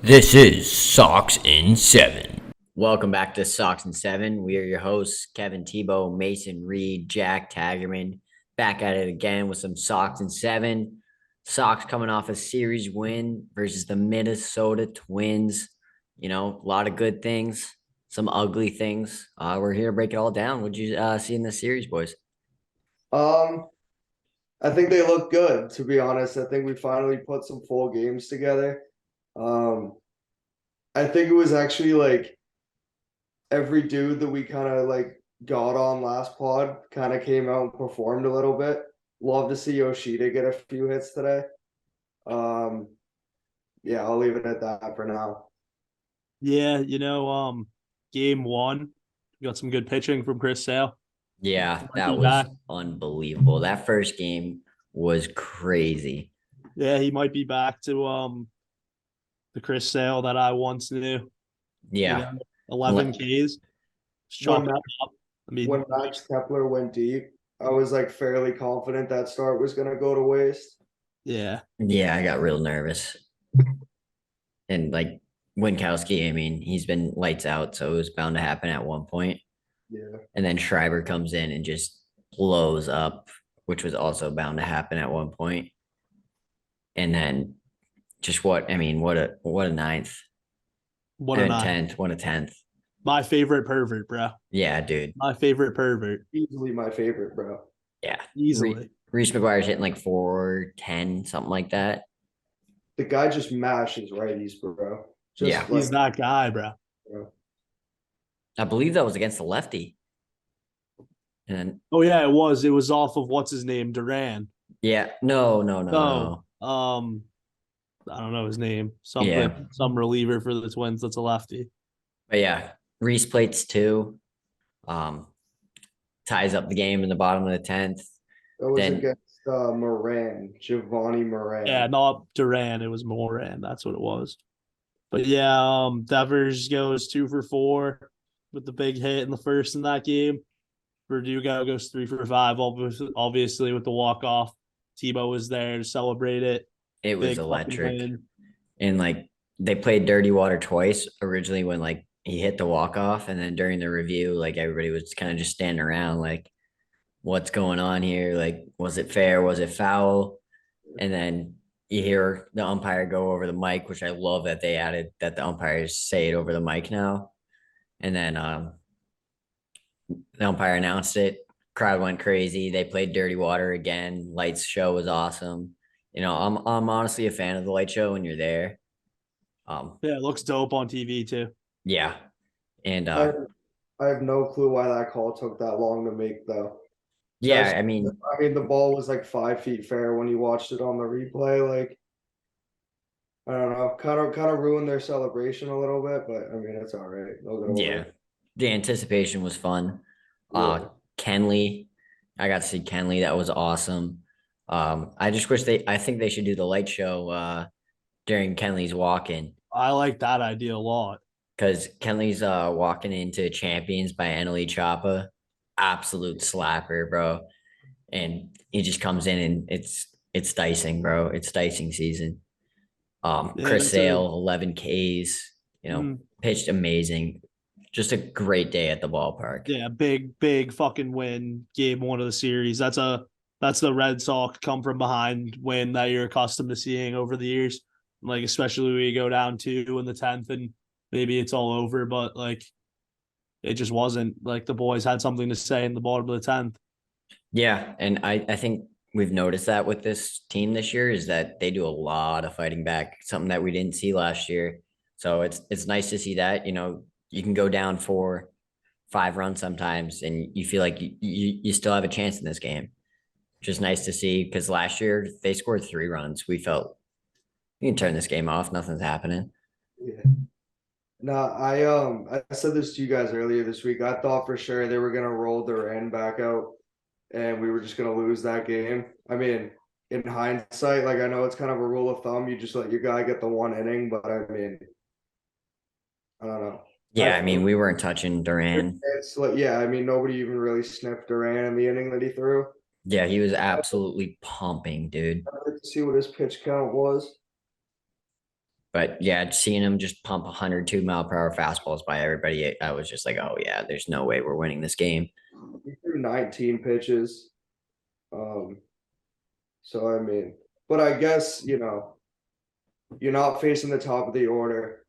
This is Sox in 7. Welcome back to Sox and Seven. We are your hosts, Kevin Tebow, Mason Reed, Jack Tagerman, back at it again with some Sox and Seven. Sox coming off a series win versus the Minnesota Twins. You know, a lot of good things, some ugly things. We're here to break it all down. What'd you see in this series, boys? Um, I think they look good, to be honest. I think we finally put some full games together. Um, I think it was actually like every dude that we kind of like got on last pod kind of came out and performed a little bit. Love to see Yoshida get a few hits today. Um, yeah, I'll leave it at that for now. Yeah, game one, got some good pitching from Chris Sale. Yeah, Might that be was back. unbelievable. That first game was crazy. Yeah, he might be back to the Chris Sale that I once knew. You Yeah. know, 11 Ks. Just chop When that up. I mean, when Max Kepler went deep, I was like fairly confident that start was gonna go to waste. yeah, Yeah, I got real nervous. And like Winkowski, I mean, he's been lights out, so it was bound to happen at one point. Yeah. And then Schreiber comes in and just blows up, which was also bound to happen at one point. And then just what a ninth what a and night. 10th, what a 10th. My favorite pervert, bro. Yeah, dude. My favorite pervert. Easily my favorite, bro. Yeah. Easily. Reese McGuire's hitting like 410, something like that. The guy just mashes righties, bro. Just Yeah. He's that guy, bro. bro. I believe that was against the lefty. And then Oh, yeah, it was. It was off of what's his name? Duran. yeah, no. No, I don't know his name. Yeah. Some reliever for the Twins that's a lefty. But yeah, Reese plates two. Ties up the game in the bottom of the 10th. That was Then against Moran, Giovanni Moran. Yeah, not Duran. It was Moran. That's what it was. But yeah, Devers goes 2 for 4 with the big hit in the first in that game. Verdugo goes 3 for 5, obviously with the walk off. Tebow was there to celebrate it. it was Big fucking electric. win. And like they played Dirty Water twice originally when like he hit the walk off, and then during the review, like everybody was kind of just standing around like, what's going on here? Like, was it fair? Was it foul? And then you hear the umpire go over the mic, which I love that they added that the umpires say it over the mic now. And then the umpire announced it. Crowd went crazy. They played Dirty Water again. Lights show was awesome. You know, I'm honestly a fan of the light show when you're there. Yeah, it looks dope on TV too. Yeah, and I have no clue why that call took that long to make, though. yeah, Just, I mean, the ball was like 5 feet fair when you watched it on the replay. Like, I don't know, kind of ruined their celebration a little bit, but I mean, it's all right. They'll get over yeah, it. the anticipation was fun. Yeah. Kenley, I got to see Kenley. That was awesome. I just wish I think they should do the light show during Kenley's walk-in, I like that idea a lot. because Kenley's walking into Champions by Annalie Chapa, absolute slapper, bro. And he just comes in and it's dicing, bro. It's dicing season. Yeah, Chris it's Sale, 11 Ks, Mm. pitched amazing. Just a great day at the ballpark. Yeah, big fucking win. Game one of the series. That's the Red Sox come from behind win that you're accustomed to seeing over the years. Like especially when you go down 2 in the 10th and maybe it's all over, but like it just wasn't. Like the boys had something to say in the bottom of the 10th. Yeah, and I think we've noticed that with this team this year is that they do a lot of fighting back, something that we didn't see last year. So it's nice to see that, you can go down 4, 5 runs sometimes and you feel like you still have a chance in this game. Just nice to see, because last year they scored 3 runs. We felt you can turn this game off, nothing's happening. Yeah. No, I said this to you guys earlier this week. I thought for sure they were gonna roll Duran back out and we were just gonna lose that game. I mean, in hindsight, like I know it's kind of a rule of thumb, you just let your guy get the 1 inning, but I mean, I don't know. Yeah, I mean, we weren't touching Duran. It's like, yeah, I mean, nobody even really sniffed Duran in the inning that he threw. Yeah, he was absolutely pumping, dude. I'd like to see what his pitch count was. But yeah, seeing him just pump 102-mile-per-hour fastballs by everybody, I was just like, oh yeah, there's no way we're winning this game. He threw 19 pitches. So I mean, but I guess, you're not facing the top of the order.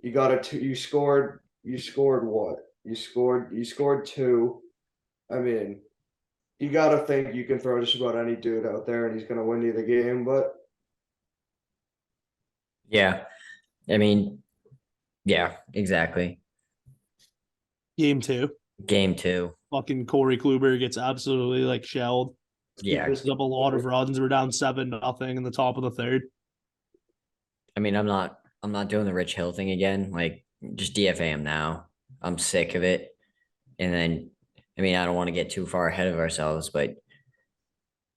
You got you scored what? You scored two. I mean, you got to think you can throw just about any dude out there and he's going to win you the game, but Yeah. I mean, yeah, exactly. Game 2. Game 2. Fucking Corey Kluber gets absolutely like shelled. Yeah. Gives up a lot of runs. We're down 7-0 in the top of the third. I mean, I'm not doing the Rich Hill thing again. Like, just DFA him now. I'm sick of it. And then, I mean, I don't want to get too far ahead of ourselves, but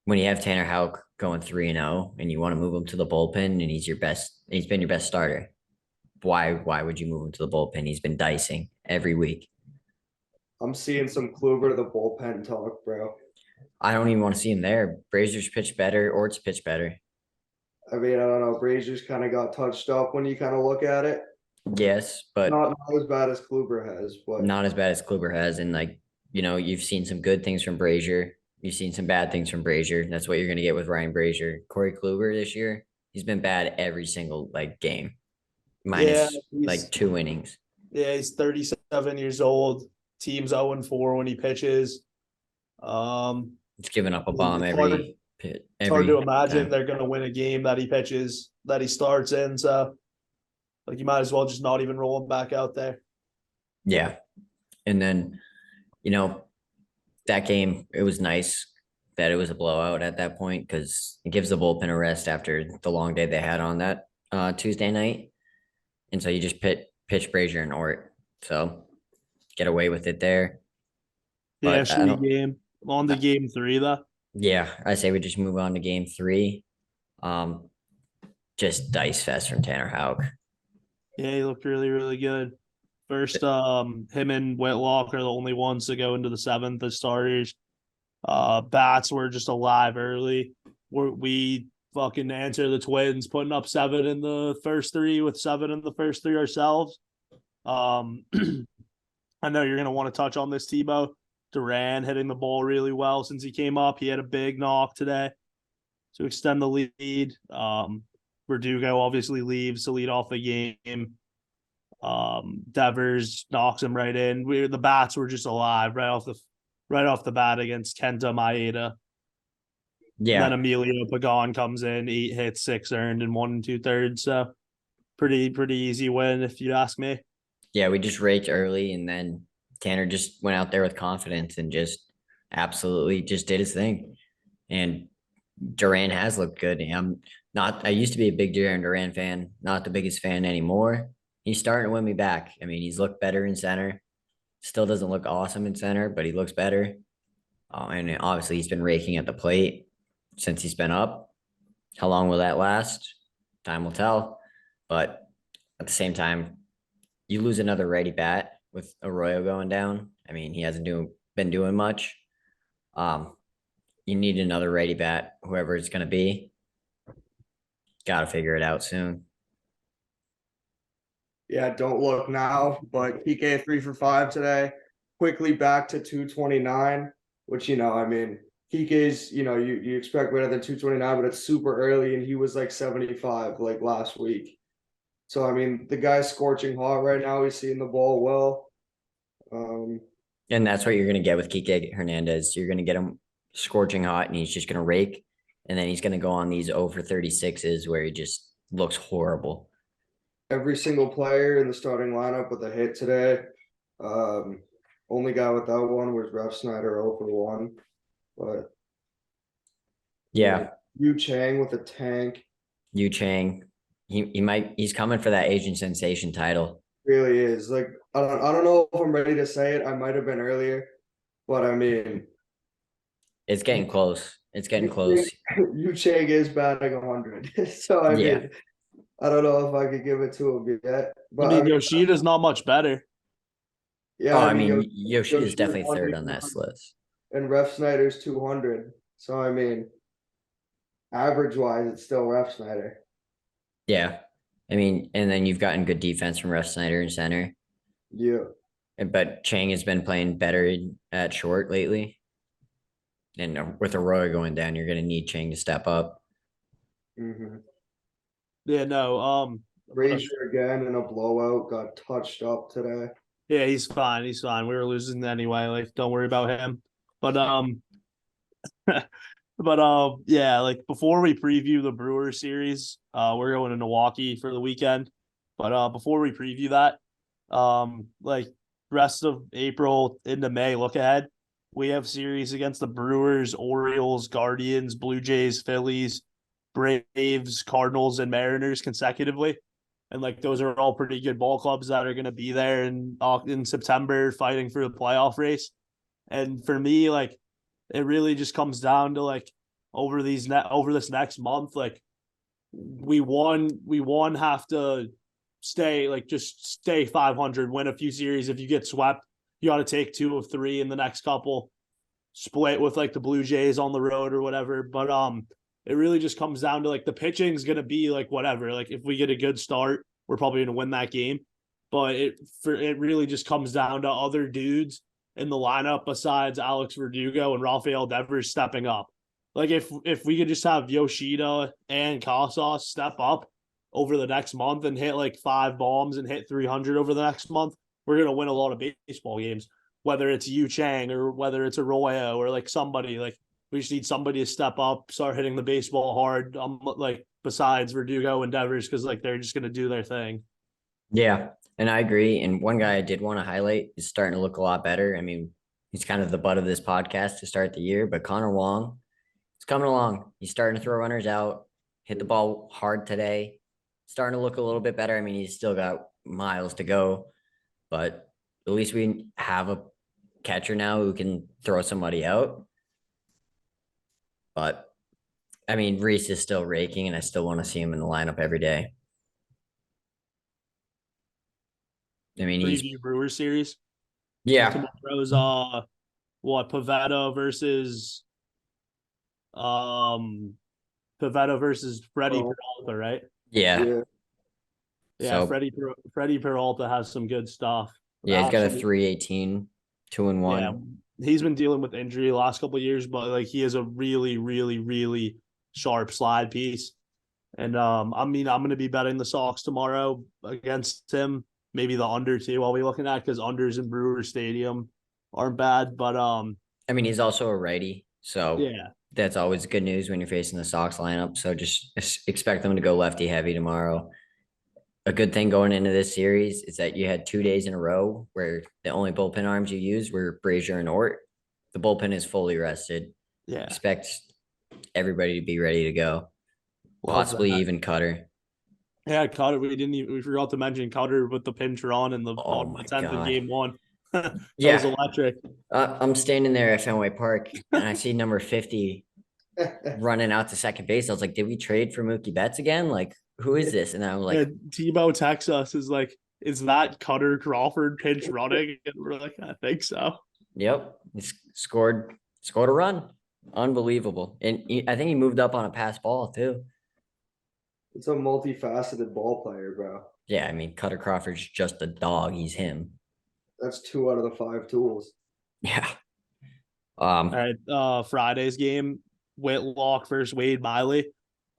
when you have Tanner Houck going 3-0 and you want to move him to the bullpen and he's been your best starter. Why would you move him to the bullpen? He's been dicing every week. I'm seeing some Kluber to the bullpen talk, bro. I don't even want to see him there. Brazier's pitched better. Ort's pitched better. I mean, I don't know. Brazier's kind of got touched up when you kind of look at it. Yes, but not as bad as Kluber has, but not as bad as Kluber has. And like, you've seen some good things from Brazier. You've seen some bad things from Brazier. That's what you're going to get with Ryan Brazier. Corey Kluber this year, he's been bad every single game, minus 2 innings. Yeah, he's 37 years old. Team's 0-4 when he pitches. It's giving up a bomb every pit. It's hard to imagine they're going to win a game that he pitches, that he starts in. So, like, you might as well just not even roll him back out there. Yeah. And then, that game, it was nice that it was a blowout at that point because it gives the bullpen a rest after the long day they had on that Tuesday night. And so you just pitch Brazier and Ort. So get away with it there. Yeah, shitty game. On to game 3, though. Yeah, I say we just move on to game 3. Just dice fest from Tanner Houck. Yeah, he looked really, really good. First, him and Whitlock are the only ones to go into the 7th as starters. Bats were just alive early. We fucking answer the Twins, putting up 7 in the first 3 with 7 in the first 3 ourselves. I know you're gonna want to touch on this, Tebow. Duran hitting the ball really well since he came up. He had a big knock today to extend the lead. Verdugo obviously leaves to lead off the game. Devers knocks him right in. The bats were just alive right off the bat against Kenta Maeda. Yeah. Then Emilio Pagan comes in, 8 hits, 6 earned, and 1 2/3. So pretty easy win if you ask me. Yeah, we just raked early, and then Tanner just went out there with confidence and just absolutely just did his thing. And Duran has looked good. I used to be a big Duran fan, not the biggest fan anymore. He's starting to win me back. I mean, he's looked better in center. Still doesn't look awesome in center, but he looks better. And obviously he's been raking at the plate since he's been up. How long will that last? Time will tell. But at the same time, you lose another righty bat with Arroyo going down. I mean, he hasn't been doing much. You need another righty bat, whoever it's going to be. Got to figure it out soon. Yeah, don't look now, but PK 3 for 5 today. Quickly back to 229, which, I mean, PK's, you expect better than 229, but it's super early, and he was like 75 like last week. So, I mean, the guy's scorching hot right now. He's seeing the ball well. And that's what you're going to get with Kike Hernandez. You're going to get him scorching hot, and he's just going to rake, and then he's going to go on these 0 for 36s where he just looks horrible. Every single player in the starting lineup with a hit today. Only guy without one was Ref Snyder 0 for 1. But yeah, Yu Chang with a tank. Yu Chang, he's coming for that Asian sensation title. Really is. Like, I don't know if I'm ready to say it. I might have been earlier, but I mean, it's getting close. It's getting close. Yu Chang is batting 100, so I mean, I don't know if I could give it to him yet. But I mean, Yoshida's not much better. Yeah, I mean, Yoshida's definitely third on that list. And Ref Snyder's 200. So I mean, average wise, it's still Ref Snyder. Yeah, I mean, and then you've gotten good defense from Russ Snyder in center. Yeah. But Chang has been playing better at short lately. And with Arroyo going down, you're going to need Chang to step up. Mm-hmm. Yeah, no. Frazier again in a blowout got touched up today. Yeah, he's fine. He's fine. We were losing anyway. Like, don't worry about him. But yeah, like before we preview the Brewers series, we're going to Milwaukee for the weekend. But before we preview that, like rest of April into May, look ahead. We have series against the Brewers, Orioles, Guardians, Blue Jays, Phillies, Braves, Cardinals, and Mariners consecutively. And like those are all pretty good ball clubs that are going to be there in September fighting for the playoff race. And for me, like it really just comes down to like over this next month, like we have to stay 500, win a few series. If you get swept, you got to take 2 of 3 in the next couple, split with like the Blue Jays on the road or whatever. But it really just comes down to like the pitching is going to be like whatever. Like if we get a good start, we're probably going to win that game. But it really just comes down to other dudes in the lineup besides Alex Verdugo and Rafael Devers stepping up. Like if we could just have Yoshida and Casas step up over the next month and hit like 5 bombs and hit 300 over the next month, we're going to win a lot of baseball games, whether it's Yu Chang or whether it's Arroyo or like somebody. Like we just need somebody to step up, start hitting the baseball hard, like besides Verdugo and Devers, because like they're just going to do their thing. Yeah, and I agree. And one guy I did want to highlight is starting to look a lot better. I mean, he's kind of the butt of this podcast to start the year, but Connor Wong, it's coming along. He's starting to throw runners out, hit the ball hard today, starting to look a little bit better. I mean, he's still got miles to go, but at least we have a catcher now who can throw somebody out. But I mean, Reese is still raking, and I still want to see him in the lineup every day. I mean, Preview Brewers series. Yeah. Tomorrow's Pavetta versus Freddie Peralta, right? Yeah. Yeah, so, Freddie Peralta has some good stuff. Yeah, he's got a 318, 2-1. Yeah, he's been dealing with injury the last couple of years, but like he is a really, really, really sharp slide piece. And I mean, I'm gonna be betting the Sox tomorrow against him. Maybe the under too. I'll be looking at because unders in Brewer Stadium aren't bad. But I mean, he's also a righty, so yeah, that's always good news when you're facing the Sox lineup. So just expect them to go lefty heavy tomorrow. A good thing going into this series is that you had 2 days in a row where the only bullpen arms you used were Brazier and Ort. The bullpen is fully rested. Yeah, expect everybody to be ready to go. Possibly even Cutter. Yeah, Cutter. We forgot to mention Cutter with the pinch run in the 10th in game 1. That was electric. I'm standing there at Fenway Park and I see number 50 running out to second base. I was like, did we trade for Mookie Betts again? Like, who is this? And I'm like, yeah, Tebow texts us is like, is that Cutter Crawford pinch running? And we're like, I think so. Yep. He scored a run. Unbelievable. And I think he moved up on a pass ball too. It's a multifaceted ball player, bro. Yeah, I mean, Cutter Crawford's just a dog. He's him. That's 2 out of the 5 tools. Yeah. All right. Friday's game, Whitlock versus Wade Miley.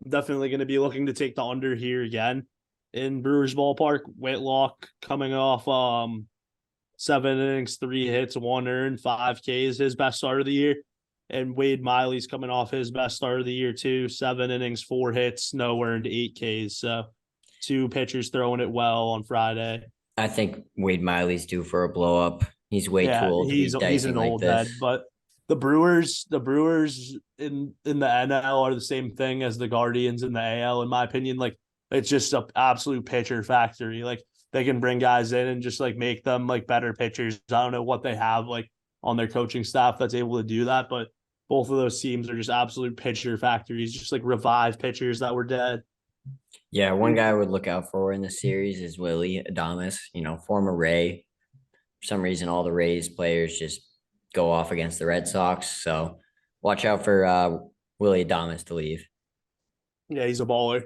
I'm definitely going to be looking to take the under here again in Brewers Ballpark. Whitlock coming off 7 innings, 3 hits, 1 earned, 5 Ks, his best start of the year. And Wade Miley's coming off his best start of the year too. 7 innings, 4 hits, no earned, 8 Ks. So 2 pitchers throwing it well on Friday. I think Wade Miley's due for a blow up. He's way too old to be dicing he's an old like this. Head, but the Brewers in the NL are the same thing as the Guardians in the AL, in my opinion. Like it's just an absolute pitcher factory. Like they can bring guys in and just like make them like better pitchers. I don't know what they have like on their coaching staff that's able to do that, but both of those teams are just absolute pitcher factories, just like revive pitchers that were dead. Yeah, one guy I would look out for in the series is Willie Adames, former Ray. For some reason, all the Rays players just go off against the Red Sox. So watch out for Willie Adames to leave. Yeah, he's a baller.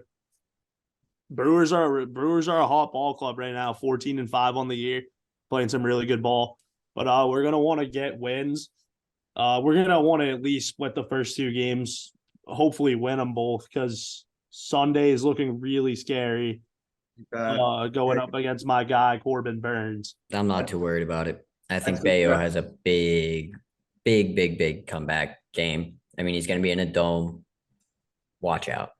Brewers are a hot ball club right now, 14-5 on the year, playing some really good ball. But we're gonna want to get wins. We're gonna want to at least split the first two games, hopefully win them both, because Sunday is looking really scary. Going up against my guy Corbin Burns. I'm not too worried about it. I think That's Bayo has a big comeback game. I mean, he's going to be in a dome. Watch out.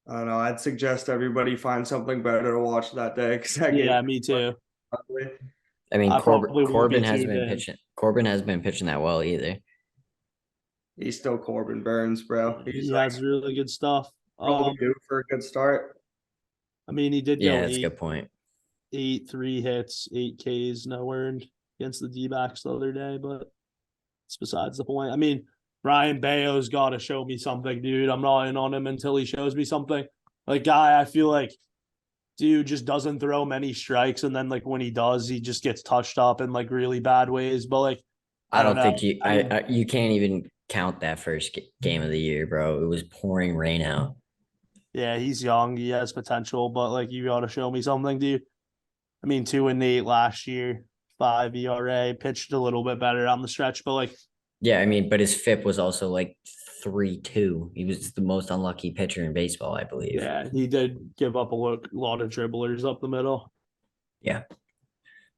I don't know. I'd suggest everybody find something better to watch that day. Yeah, me too. I mean, I probably won't be Corbin hasn't tuned been in. pitching. Corbin hasn't been pitching that well either. He's still Corbin Burns, bro. He's He like has really good stuff. probably due for a good start. I mean, he did Yeah, go that's a good point. 3 hits, 8 Ks, no earned against the D-backs the other day, but it's besides the point. I mean, Brian Bayo's got to show me something, dude. I'm not in on him until he shows me something. Like, guy, I feel like, dude just doesn't throw many strikes, and then like when he does, he just gets touched up in like really bad ways. But like, I don't don't think know. you. You can't even count that first game of the year, bro. It was pouring rain out. Yeah, he's young. He has potential, but like you got to show me something, dude. I mean, 2-8 last year, 5 ERA, pitched a little bit better on the stretch, but like, Yeah, I mean, but his FIP was also like 3.2. He was the most unlucky pitcher in baseball, I believe. yeah, he did give up a lot of dribblers up the middle. Yeah.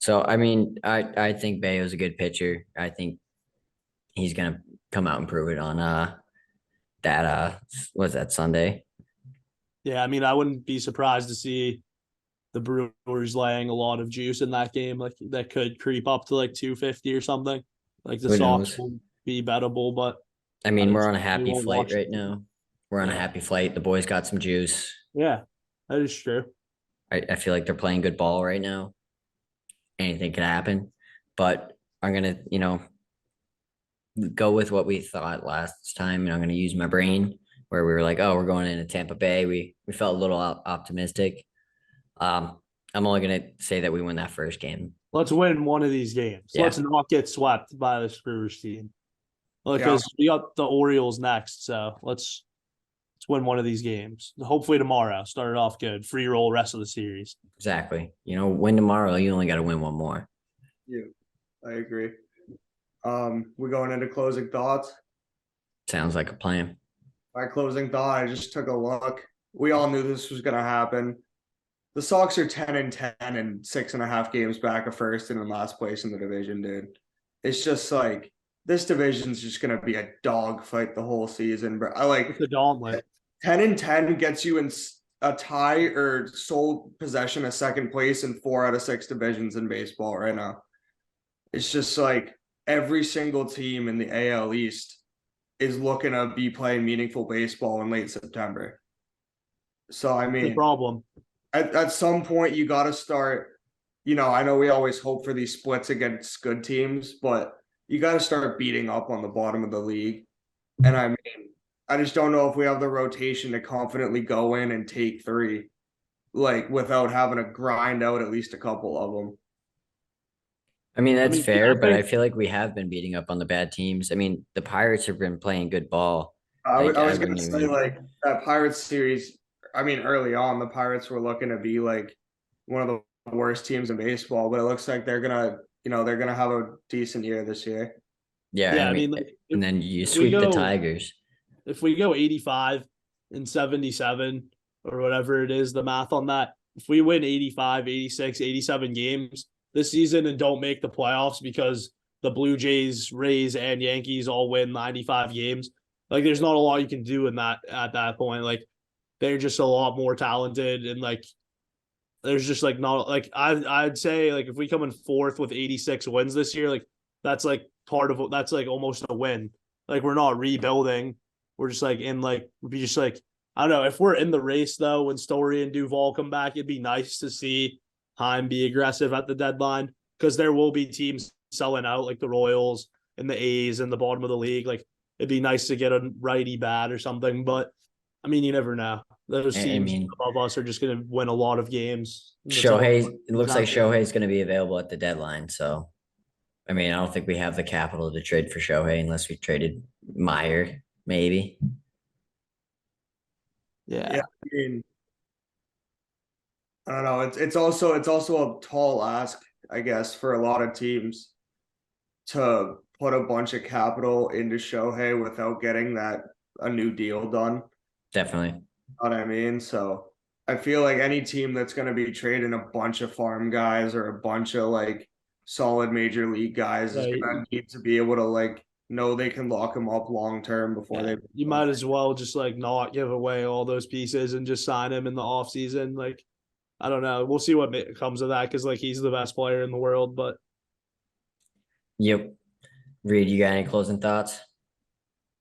So I mean, I think Bayo's a good pitcher. I think he's gonna come out and prove it on that what's that Sunday? Yeah, I mean, I wouldn't be surprised to see the Brewers laying a lot of juice in that game. Like that could creep up to like 250 or something. Like the Who Sox knows? will be bettable, but I mean, we're on a we happy won't flight watch right it. now. We're on a Yeah. happy flight. The boys got some juice. Yeah, that is true. I feel like they're playing good ball right now. Anything could happen, but I'm gonna, go with what we thought last time, and I'm gonna use my brain where we were like, oh, we're going into Tampa Bay. We felt a little optimistic. I'm only gonna say that we win that first game. Let's win one of these games. Yeah. Let's not get swept by the Brewers team. Yeah. Because we got the Orioles next, so let's win one of these games. Hopefully tomorrow. Start it off good. Free roll rest of the series. Exactly. Win tomorrow. You only got to win one more. Yeah, I agree. We're going into closing thoughts. Sounds like a plan. My closing thought, I just took a look. We all knew this was gonna happen. The Sox are 10-10 and 6.5 games back of first and in last place in the division, dude. It's just like this division's just gonna be a dogfight the whole season, bro. I like It's a gauntlet. 10-10 gets you in a tie or sole possession of second place in 4 out of 6 divisions in baseball right now. It's just like every single team in the AL East is looking to be playing meaningful baseball in late September. So I The mean, problem. at some point you got to start. I know we always hope for these splits against good teams, but you got to start beating up on the bottom of the league. And I mean, I just don't know if we have the rotation to confidently go in and take 3, like without having to grind out at least a couple of them. I mean, that's fair, I but I think- feel like we have been beating up on the bad teams. I mean, the Pirates have been playing good ball. I Like, was I gonna wouldn't say even- like that Pirates series. I mean, early on, the Pirates were looking to be like one of the worst teams in baseball, but it looks like they're gonna have a decent year this year. Yeah, I mean, like, and then you if we sweep the go- Tigers. If we go 85 and 77 or whatever it is, the math on that, if we win 85, 86, 87 games this season and don't make the playoffs because the Blue Jays, Rays, and Yankees all win 95 games, like there's not a lot you can do in that at that point. Like they're just a lot more talented, and like there's just like not like I'd say like if we come in 4th with 86 wins this year, like that's like that's like almost a win. Like we're not rebuilding. We're just like be just like, I don't know. If we're in the race though, when Story and Duvall come back, it'd be nice to see Heim be aggressive at the deadline, because there will be teams selling out like the Royals and the A's in the bottom of the league. Like it'd be nice to get a righty bat or something, but I mean, you never know. Those teams above us are just going to win a lot of games. It looks like Shohei's going to be available at the deadline. So, I mean, I don't think we have the capital to trade for Shohei unless we traded Meyer, maybe. Yeah. I mean, I don't know. It's also a tall ask, I guess, for a lot of teams to put a bunch of capital into Shohei without getting a new deal done. Definitely. Know what I mean? So I feel like any team that's going to be trading a bunch of farm guys or a bunch of like solid major league guys is Right. going to need to be able to like know they can lock them up long term before Yeah, they. you might as well just like not give away all those pieces and just sign him in the offseason. Like, I don't know. We'll see what comes of that because like he's the best player in the world. But Yep. Reed, you got any closing thoughts?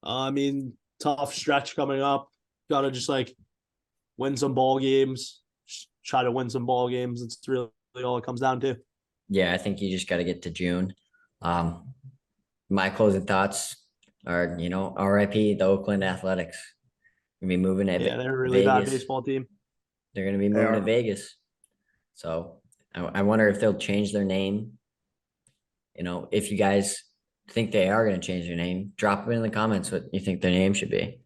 I mean, tough stretch coming up. Got to just like win some ball games. Just try to win some ball games. It's really all it comes down to. Yeah, I think you just got to get to June. My closing thoughts are, RIP the Oakland Athletics. Gonna be moving to Yeah, they're a really bad baseball team. They're gonna be They moving to are. Vegas. So I wonder if they'll change their name. If you guys think they are gonna change their name, drop it in the comments what you think their name should be.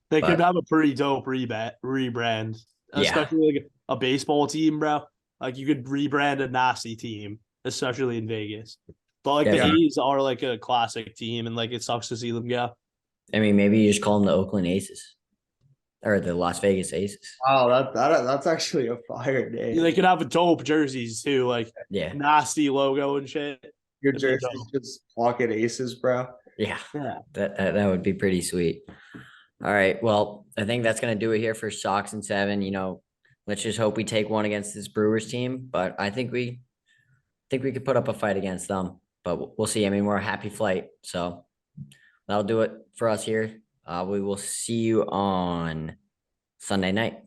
They But could have a pretty dope rebrand, Yeah. especially like a baseball team, bro. Like you could rebrand a nasty team, especially in Vegas. But like the Yeah. A's are like a classic team, and like it sucks to see them go. I mean, maybe you just call them the Oakland Aces or the Las Vegas Aces. Wow, that's actually a fire name. They could have dope jerseys too, like Yeah. nasty logo and shit. Your It'd be jersey's dope. just pocket aces, bro. Yeah. Yeah. That would be pretty sweet. All right. Well, I think that's gonna do it here for Sox in 7. Let's just hope we take one against this Brewers team. But I think we could put up a fight against them. But we'll see. I mean, we're a happy flight. So that'll do it for us here. We will see you on Sunday night.